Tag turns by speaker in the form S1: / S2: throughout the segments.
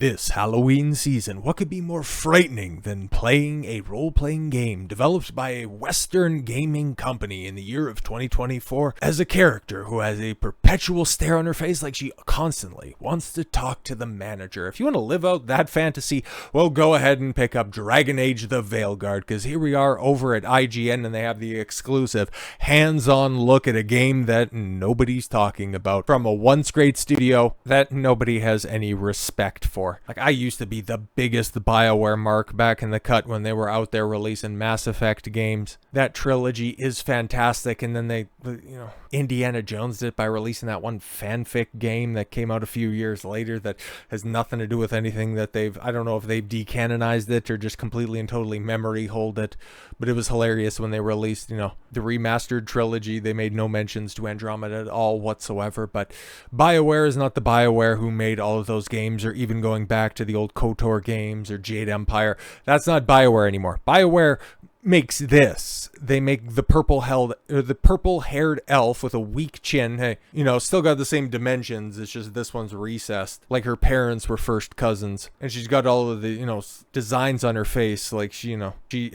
S1: This Halloween season, what could be more frightening than playing a role-playing game developed by a Western gaming company in the year of 2024 as a character who has a perpetual stare on her face like she constantly wants to talk to the manager? If you want to live out that fantasy, well, go ahead and pick up Dragon Age the Veilguard, because here we are over at IGN and they have the exclusive hands-on look at a game that nobody's talking about from a once-great studio that nobody has any respect for. Like, I used to be the biggest Bioware mark back in the cut when they were out there releasing Mass Effect games. That trilogy is fantastic, and then they, Indiana Jones did it by releasing that one fanfic game that came out a few years later that has nothing to do with anything that I don't know if they've decanonized it or just completely and totally memory hold it, but it was hilarious when they released, the remastered trilogy. They made no mentions to Andromeda at all whatsoever, but Bioware is not the Bioware who made all of those games, or even going back to the old KOTOR games or Jade Empire. That's not Bioware anymore. Bioware makes this. They make the purple-haired elf with a weak chin. Hey, still got the same dimensions. It's just this one's recessed, like her parents were first cousins, and she's got all of the designs on her face, like she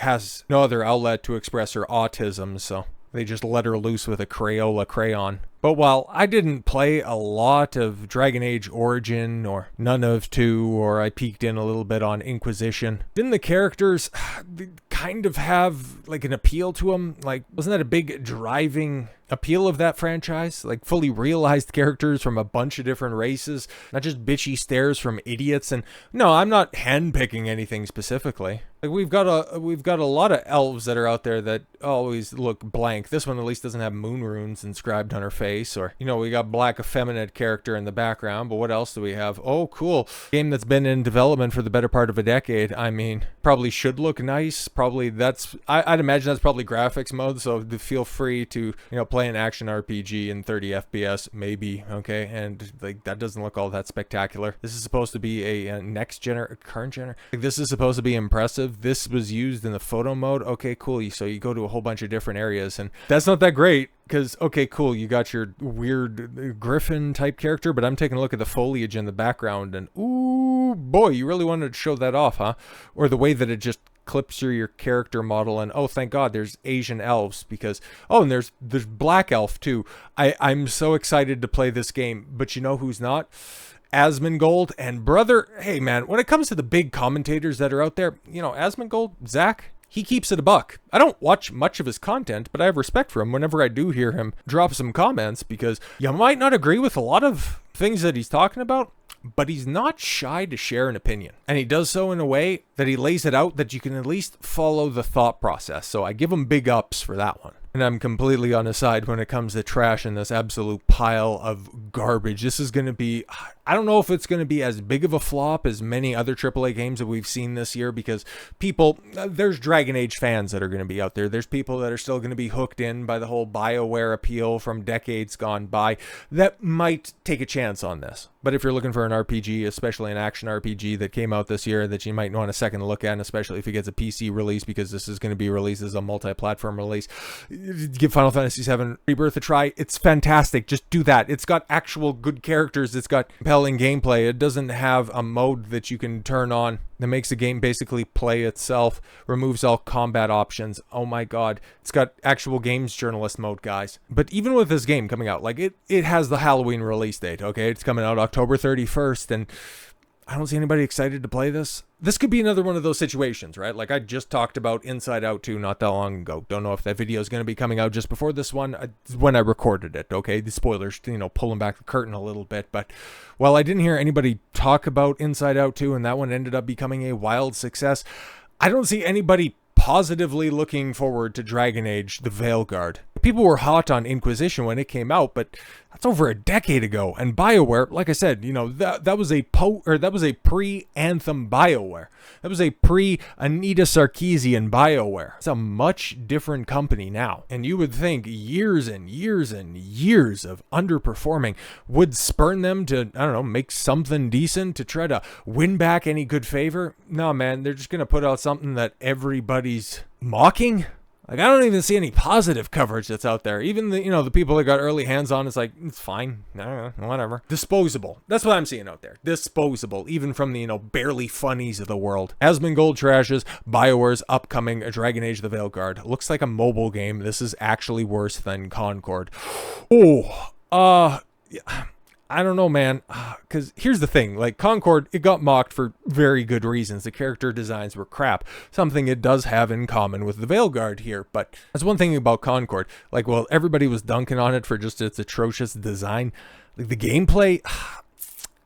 S1: has no other outlet to express her autism, so they just let her loose with a Crayola crayon. But while I didn't play a lot of Dragon Age Origin or none of 2, or I peeked in a little bit on Inquisition, didn't the characters kind of have like an appeal to them? Like, wasn't that a big driving appeal of that franchise? Like, fully realized characters from a bunch of different races, not just bitchy stares from idiots. And no, I'm not handpicking anything specifically. Like, we've got a lot of elves that are out there that always look blank. This one at least doesn't have moon runes inscribed on her face. Or, we got black effeminate character in the background, but what else do we have? Oh, cool. Game that's been in development for the better part of a decade. I mean, probably should look nice. Probably I'd imagine that's probably graphics mode, so feel free to, play an action RPG in 30 FPS, maybe, okay? And, that doesn't look all that spectacular. This is supposed to be a current gen. This is supposed to be impressive. This was used in the photo mode. Okay, cool. So you go to a whole bunch of different areas, and that's not that great. Because, okay, cool, you got your weird griffin type character, but I'm taking a look at the foliage in the background, and ooh, boy, you really wanted to show that off, huh? Or the way that it just clips through your character model, and oh, thank God, there's Asian elves, because, and there's black elf too. I'm so excited to play this game, but you know who's not? Asmongold. And brother, hey man, when it comes to the big commentators that are out there, Asmongold, Zach, he keeps it a buck. I don't watch much of his content, but I have respect for him whenever I do hear him drop some comments, because you might not agree with a lot of things that he's talking about, but he's not shy to share an opinion. And he does so in a way that he lays it out that you can at least follow the thought process. So I give him big ups for that one. And I'm completely on his side when it comes to trash and this absolute pile of garbage. This is going to be, I don't know if it's going to be as big of a flop as many other AAA games that we've seen this year, because there's Dragon Age fans that are going to be out there. There's people that are still going to be hooked in by the whole Bioware appeal from decades gone by that might take a chance on this. But if you're looking for an RPG, especially an action RPG that came out this year that you might want a second look at, and especially if it gets a PC release, because this is going to be released as a multi-platform release, give Final Fantasy VII Rebirth a try. It's fantastic. Just do that. It's got actual good characters. It's got compelling gameplay. It doesn't have a mode that you can turn on that makes the game basically play itself, removes all combat options. Oh my God. It's got actual games journalist mode, guys. But even with this game coming out, like it has the Halloween release date, okay? It's coming out October 31st, and I don't see anybody excited to play this. This could be another one of those situations, right? Like I just talked about Inside Out 2 not that long ago. Don't know if that video is going to be coming out just before this one, when I recorded it, okay? The spoilers, pulling back the curtain a little bit. But while I didn't hear anybody talk about Inside Out 2 and that one ended up becoming a wild success, I don't see anybody positively looking forward to Dragon Age the Veilguard. People were hot on Inquisition when it came out, but that's over a decade ago. And Bioware, like I said, that was a pre-Anthem Bioware. That was a pre-Anita Sarkeesian Bioware. It's a much different company now. And you would think years and years and years of underperforming would spurn them to, make something decent to try to win back any good favor. No, man, they're just going to put out something that everybody's mocking. Like, I don't even see any positive coverage that's out there. Even the, the people that got early hands on, it's like, it's fine. Whatever. Disposable. That's what I'm seeing out there. Disposable. Even from the, barely funnies of the world. Asmongold trashes Bioware's upcoming Dragon Age the Veilguard. Looks like a mobile game. This is actually worse than Concord. Yeah. I don't know, man, because here's the thing, like, Concord, it got mocked for very good reasons. The character designs were crap, something it does have in common with the Veilguard here, but that's one thing about Concord. Like, well, everybody was dunking on it for just its atrocious design. Like, the gameplay,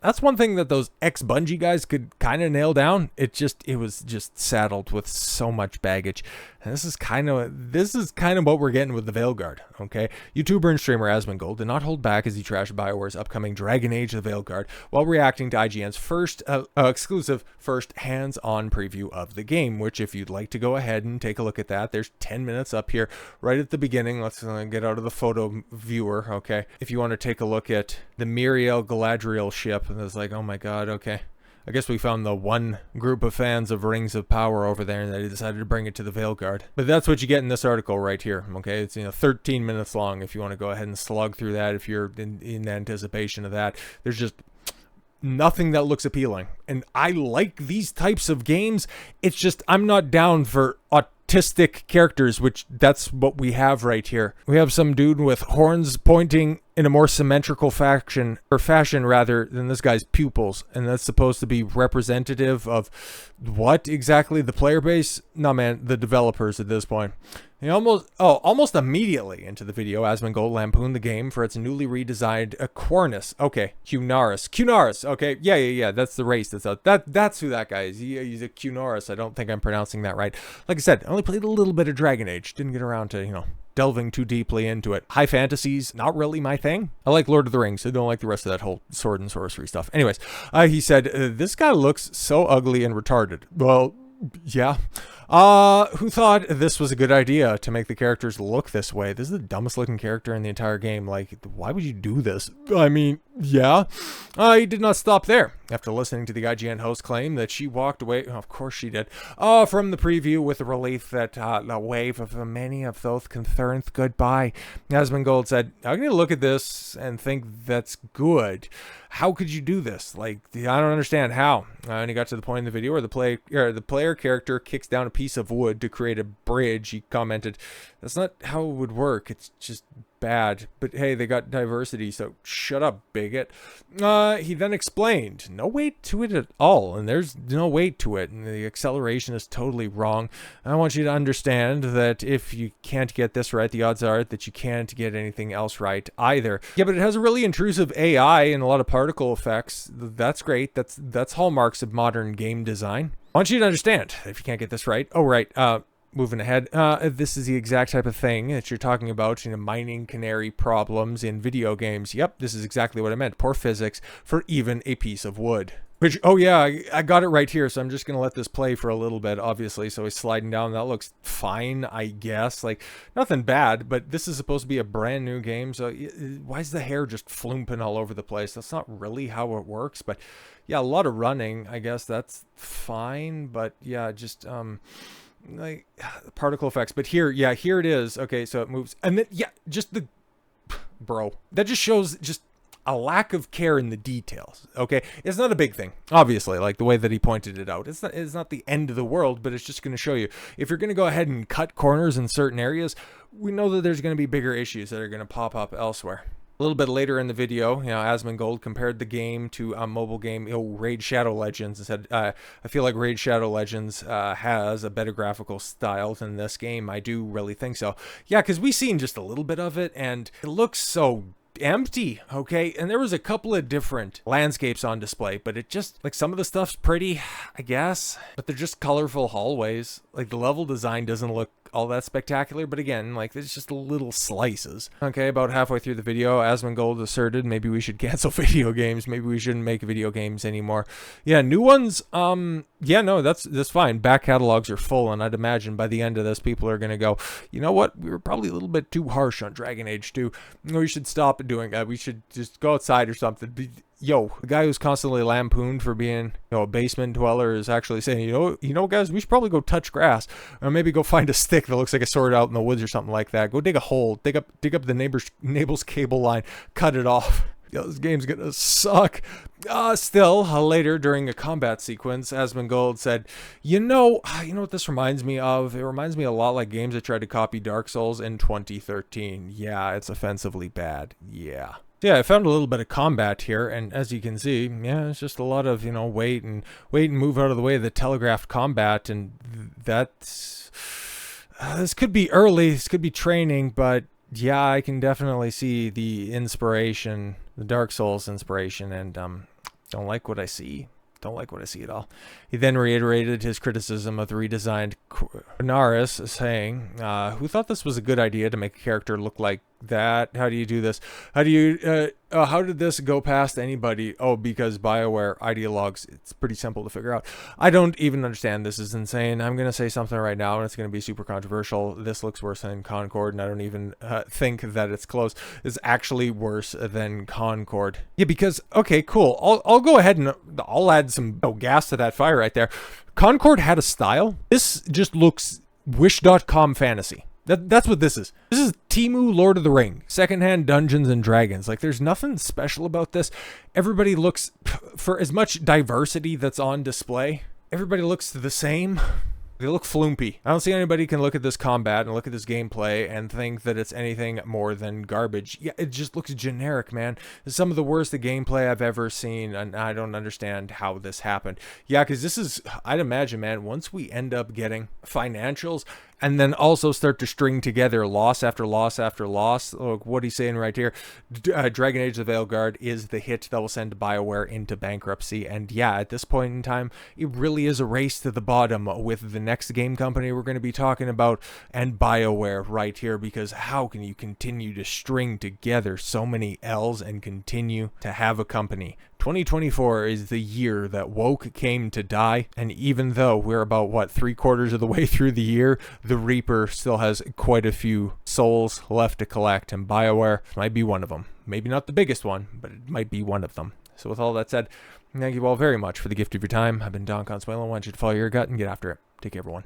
S1: that's one thing that those ex-Bungie guys could kind of nail down. It was just saddled with so much baggage. And this is kind of what we're getting with the Veilguard, okay? YouTuber and streamer Asmongold did not hold back as he trashed Bioware's upcoming Dragon Age the Veilguard while reacting to IGN's first exclusive first hands-on preview of the game, which if you'd like to go ahead and take a look at that, there's 10 minutes up here right at the beginning. Let's get out of the photo viewer, okay? If you want to take a look at the Miriel Galadriel ship, and it's like, oh my god, okay. I guess we found the one group of fans of Rings of Power over there, and they decided to bring it to the Veilguard. But that's what you get in this article right here, okay? It's 13 minutes long if you want to go ahead and slug through that if you're in anticipation of that. There's just nothing that looks appealing. And I like these types of games. It's just I'm not down for autistic characters, which that's what we have right here. We have some dude with horns pointing in a more symmetrical fashion rather than this guy's pupils, and that's supposed to be representative of what exactly? The player base? No, man, the developers at this point. He almost immediately into the video, Asmongold lampooned the game for its newly redesigned Quornus. Okay, Cunaris. Okay, yeah. That's the race that's out. That's who that guy is. He's a Cunaris. I don't think I'm pronouncing that right. Like I said, I only played a little bit of Dragon Age. Didn't get around to delving too deeply into it. High fantasies, not really my thing. I like Lord of the Rings. I don't like the rest of that whole sword and sorcery stuff. Anyways, he said, this guy looks so ugly and retarded. Well, yeah. Who thought this was a good idea to make the characters look this way? This is the dumbest looking character in the entire game. Like, why would you do this? I mean, yeah. He did not stop there. After listening to the IGN host claim that she walked away, of course she did, from the preview with the relief that the wave of many of those concerns goodbye. Asmongold said, I'm going to look at this and think that's good. How could you do this? Like, I don't understand how. And he got to the point in the video where the player character kicks down a piece of wood to create a bridge. He commented, that's not how it would work. It's just bad. But hey, they got diversity, so shut up, bigot. He then explained, no weight to it at all, and there's no weight to it, and the acceleration is totally wrong. I want you to understand that if you can't get this right, the odds are that you can't get anything else right either. Yeah, but it has a really intrusive AI and a lot of particle effects. That's great. That's hallmarks of modern game design. I want you to understand, if you can't get this right. Oh, right. Moving ahead, this is the exact type of thing that you're talking about, mining canary problems in video games. Yep, this is exactly what I meant. Poor physics for even a piece of wood. Which, oh yeah, I got it right here, so I'm just going to let this play for a little bit, obviously. So he's sliding down. That looks fine, I guess. Like, nothing bad, but this is supposed to be a brand new game, so why is the hair just flooping all over the place? That's not really how it works, but yeah, a lot of running, I guess that's fine, but yeah, just, like particle effects. But here it is. Okay, so it moves, and then just the bro, that just shows just a lack of care in the details. Okay, it's not a big thing, obviously, like the way that he pointed it out. It's not the end of the world, but it's just going to show you if you're going to go ahead and cut corners in certain areas, we know that there's going to be bigger issues that are going to pop up elsewhere. A little bit later in the video, Asmongold compared the game to a mobile game, Raid Shadow Legends, and said, I feel like Raid Shadow Legends has a better graphical style than this game. I do really think so. Yeah, because we've seen just a little bit of it, and it looks so empty, okay? And there was a couple of different landscapes on display, but it just, like, some of the stuff's pretty, I guess, but they're just colorful hallways. Like, the level design doesn't look all that spectacular, but again, like, there's just little slices. Okay, about halfway through the video, Asmongold asserted maybe we should cancel video games, maybe we shouldn't make video games anymore. Yeah, new ones, yeah, no, that's fine. Back catalogs are full, and I'd imagine by the end of this, people are gonna go, you know what, we were probably a little bit too harsh on Dragon Age 2. We should stop doing that. We should just go outside or something. yo, the guy who's constantly lampooned for being, a basement dweller is actually saying, guys, we should probably go touch grass, or maybe go find a stick that looks like a sword out in the woods or something like that. Go dig a hole, dig up the neighbor's cable line, cut it off. This game's gonna suck. Still, later during a combat sequence, Asmongold said, you know what this reminds me of? It reminds me a lot like games that tried to copy Dark Souls in 2013. Yeah, it's offensively bad. Yeah. Yeah, I found a little bit of combat here, and as you can see, yeah, it's just a lot of, wait and move out of the way of the telegraphed combat, and that's... this could be early, this could be training, but yeah, I can definitely see the inspiration, the Dark Souls inspiration, and don't like what I see. Don't like what I see at all. He then reiterated his criticism of the redesigned Naris, saying, who thought this was a good idea to make a character look like that? How do you do this? How did this go past anybody? Oh, because Bioware ideologues. It's pretty simple to figure out. I don't even understand. This is insane. I'm going to say something right now, and it's going to be super controversial. This looks worse than Concord, and I don't even think that it's close. It's actually worse than Concord. Yeah, because, okay, cool. I'll go ahead and I'll add some gas to that fire right there. Concord had a style. This just looks Wish.com fantasy. That's what this is. This is Temu Lord of the Ring, secondhand Dungeons and Dragons. Like, there's nothing special about this. Everybody looks, for as much diversity that's on display, everybody looks the same. They look flumpy. I don't see anybody can look at this combat and look at this gameplay and think that it's anything more than garbage. Yeah, it just looks generic, man. It's some of the worst gameplay I've ever seen, and I don't understand how this happened. Yeah, because this is, I'd imagine, man, once we end up getting financials and then also start to string together loss after loss after loss. Look, what he's saying right here, Dragon Age the Veilguard is the hit that will send Bioware into bankruptcy. And yeah, at this point in time, it really is a race to the bottom with the next game company we're going to be talking about and Bioware right here, because how can you continue to string together so many L's and continue to have a company? 2024 is the year that woke came to die, and even though we're about, 3/4 of the way through the year, the Reaper still has quite a few souls left to collect, and Bioware might be one of them. Maybe not the biggest one, but it might be one of them. So with all that said, thank you all very much for the gift of your time. I've been Don Consuelo. I want you to follow your gut and get after it. Take care, everyone.